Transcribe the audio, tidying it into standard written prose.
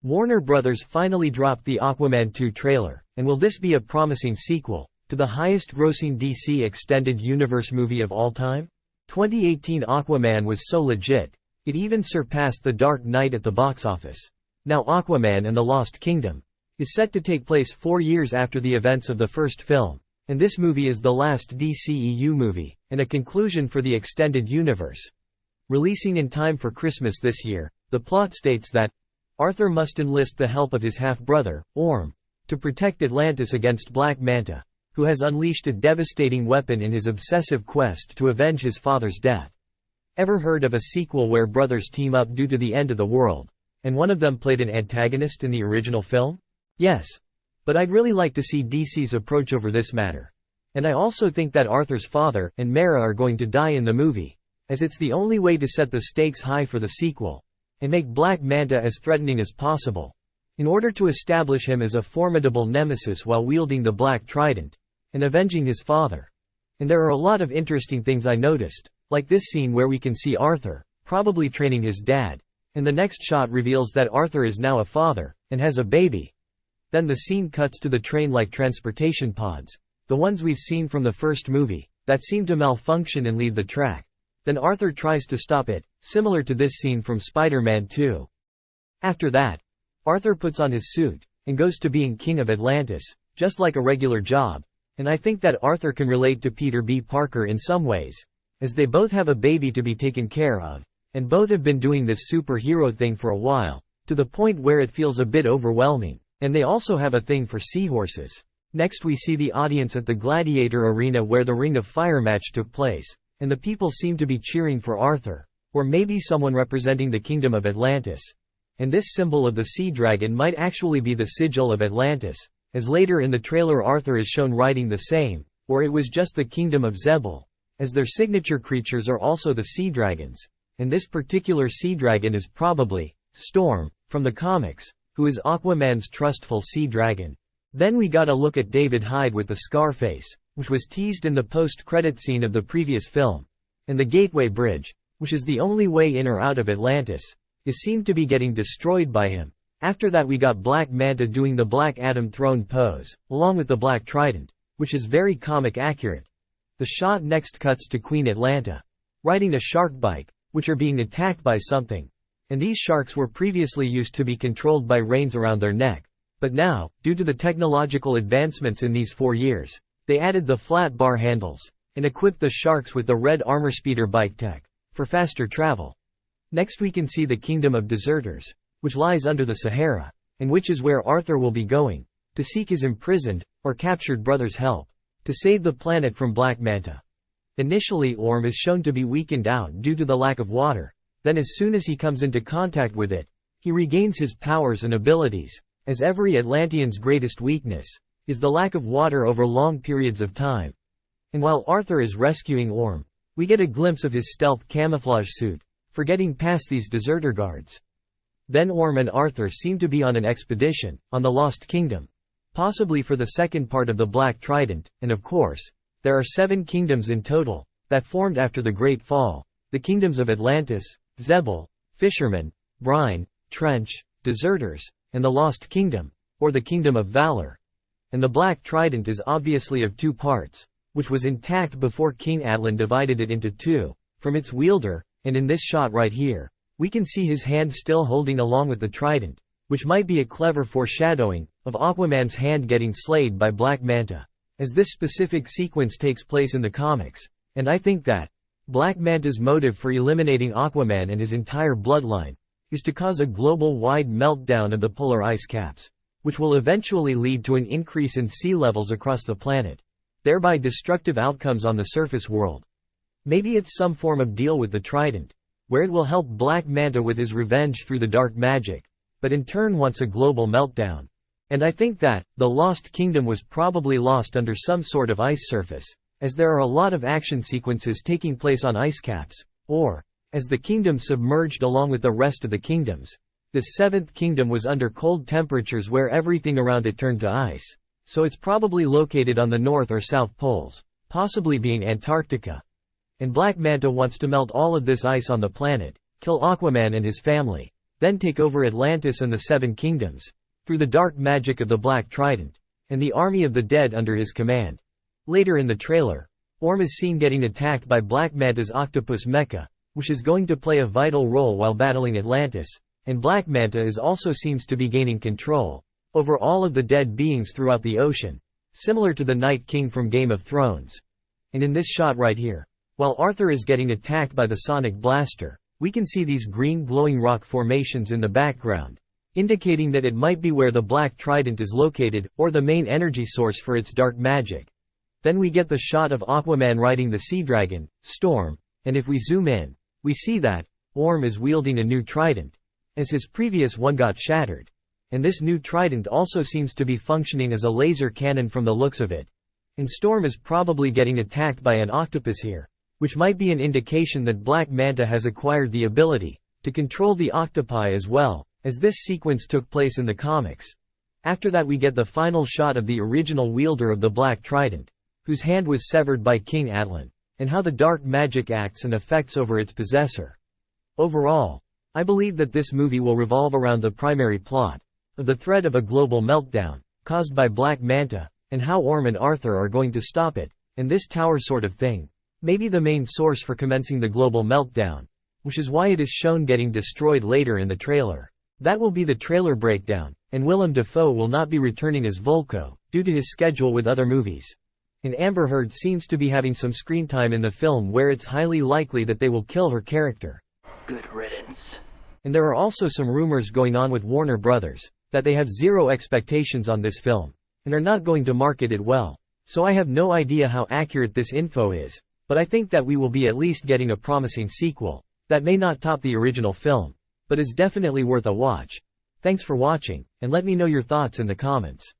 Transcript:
Warner Brothers finally dropped the Aquaman 2 trailer, and will this be a promising sequel to the highest-grossing DC Extended Universe movie of all time? 2018 Aquaman was so legit, it even surpassed The Dark Knight at the box office. Now Aquaman and the Lost Kingdom is set to take place 4 years after the events of the first film, and this movie is the last DCEU movie, and a conclusion for the extended universe. Releasing in time for Christmas this year, the plot states that Arthur must enlist the help of his half-brother, Orm, to protect Atlantis against Black Manta, who has unleashed a devastating weapon in his obsessive quest to avenge his father's death. Ever heard of a sequel where brothers team up due to the end of the world, and one of them played an antagonist in the original film? Yes. But I'd really like to see DC's approach over this matter. And I also think that Arthur's father and Mara are going to die in the movie, as it's the only way to set the stakes high for the sequel, and make Black Manta as threatening as possible, in order to establish him as a formidable nemesis while wielding the Black Trident, and avenging his father. And there are a lot of interesting things I noticed, like this scene where we can see Arthur, probably training his dad, and the next shot reveals that Arthur is now a father, and has a baby. Then the scene cuts to the train-like transportation pods, the ones we've seen from the first movie, that seem to malfunction and leave the track. Then Arthur tries to stop it, similar to this scene from Spider-Man 2. After that, Arthur puts on his suit, and goes to being king of Atlantis, just like a regular job, and I think that Arthur can relate to Peter B. Parker in some ways, as they both have a baby to be taken care of, and both have been doing this superhero thing for a while, to the point where it feels a bit overwhelming, and they also have a thing for seahorses. Next we see the audience at the Gladiator Arena where the Ring of Fire match took place, and the people seem to be cheering for Arthur, or maybe someone representing the Kingdom of Atlantis. And this symbol of the sea dragon might actually be the sigil of Atlantis, as later in the trailer Arthur is shown riding the same, or it was just the Kingdom of Zebul, as their signature creatures are also the sea dragons, and this particular sea dragon is probably Storm, from the comics, who is Aquaman's trustful sea dragon. Then we got a look at David Hyde with the scar face, which was teased in the post-credit scene of the previous film, and the Gateway Bridge, which is the only way in or out of Atlantis, is seen to be getting destroyed by him. After that we got Black Manta doing the Black Adam throne pose, along with the Black Trident, which is very comic accurate. The shot next cuts to Queen Atlanta, riding a shark bike, which are being attacked by something. And these sharks were previously used to be controlled by reins around their neck. But now, due to the technological advancements in these 4 years, they added the flat bar handles, and equipped the sharks with the red armor speeder bike tech, for faster travel. Next we can see the Kingdom of Deserters, which lies under the Sahara, and which is where Arthur will be going, to seek his imprisoned, or captured brother's help, to save the planet from Black Manta. Initially Orm is shown to be weakened out due to the lack of water, then as soon as he comes into contact with it, he regains his powers and abilities, as every Atlantean's greatest weakness is the lack of water over long periods of time. And while Arthur is rescuing Orm, we get a glimpse of his stealth camouflage suit, for getting past these deserter guards. Then Orm and Arthur seem to be on an expedition, on the Lost Kingdom, possibly for the second part of the Black Trident, and of course, there are 7 kingdoms in total, that formed after the Great Fall, the kingdoms of Atlantis, Zebul, Fishermen, Brine, Trench, Deserters, and the Lost Kingdom, or the Kingdom of Valor. And the Black Trident is obviously of 2 parts, which was intact before King Atlan divided it into 2, from its wielder, and in this shot right here, we can see his hand still holding along with the trident, which might be a clever foreshadowing of Aquaman's hand getting slayed by Black Manta, as this specific sequence takes place in the comics, and I think that Black Manta's motive for eliminating Aquaman and his entire bloodline is to cause a global-wide meltdown of the polar ice caps, which will eventually lead to an increase in sea levels across the planet, thereby destructive outcomes on the surface world. Maybe it's some form of deal with the trident, where it will help Black Manta with his revenge through the dark magic, but in turn wants a global meltdown. And I think that the Lost Kingdom was probably lost under some sort of ice surface, as there are a lot of action sequences taking place on ice caps, or as the kingdom submerged along with the rest of the kingdoms. The 7th kingdom was under cold temperatures where everything around it turned to ice, so it's probably located on the north or south poles, possibly being Antarctica. And Black Manta wants to melt all of this ice on the planet, kill Aquaman and his family, then take over Atlantis and the Seven Kingdoms, through the dark magic of the Black Trident, and the army of the dead under his command. Later in the trailer, Orm is seen getting attacked by Black Manta's octopus mecha, which is going to play a vital role while battling Atlantis, and Black Manta is also seems to be gaining control over all of the dead beings throughout the ocean, similar to the Night King from Game of Thrones. And in this shot right here, while Arthur is getting attacked by the sonic blaster, we can see these green glowing rock formations in the background, indicating that it might be where the Black Trident is located, or the main energy source for its dark magic. Then we get the shot of Aquaman riding the sea dragon, Storm, and if we zoom in, we see that Orm is wielding a new trident, as his previous one got shattered. And this new trident also seems to be functioning as a laser cannon from the looks of it. And Storm is probably getting attacked by an octopus here, which might be an indication that Black Manta has acquired the ability to control the octopi as well, as this sequence took place in the comics. After that we get the final shot of the original wielder of the Black Trident, whose hand was severed by King Atlan, and how the dark magic acts and affects over its possessor. Overall, I believe that this movie will revolve around the primary plot of the threat of a global meltdown, caused by Black Manta, and how Orm and Arthur are going to stop it, and this tower sort of thing may be the main source for commencing the global meltdown, which is why it is shown getting destroyed later in the trailer. That will be the trailer breakdown, and Willem Dafoe will not be returning as Volko, due to his schedule with other movies. And Amber Heard seems to be having some screen time in the film where it's highly likely that they will kill her character. Good riddance. And there are also some rumors going on with Warner Brothers, that they have zero expectations on this film, and are not going to market it well. So I have no idea how accurate this info is, but I think that we will be at least getting a promising sequel, that may not top the original film, but is definitely worth a watch. Thanks for watching, and let me know your thoughts in the comments.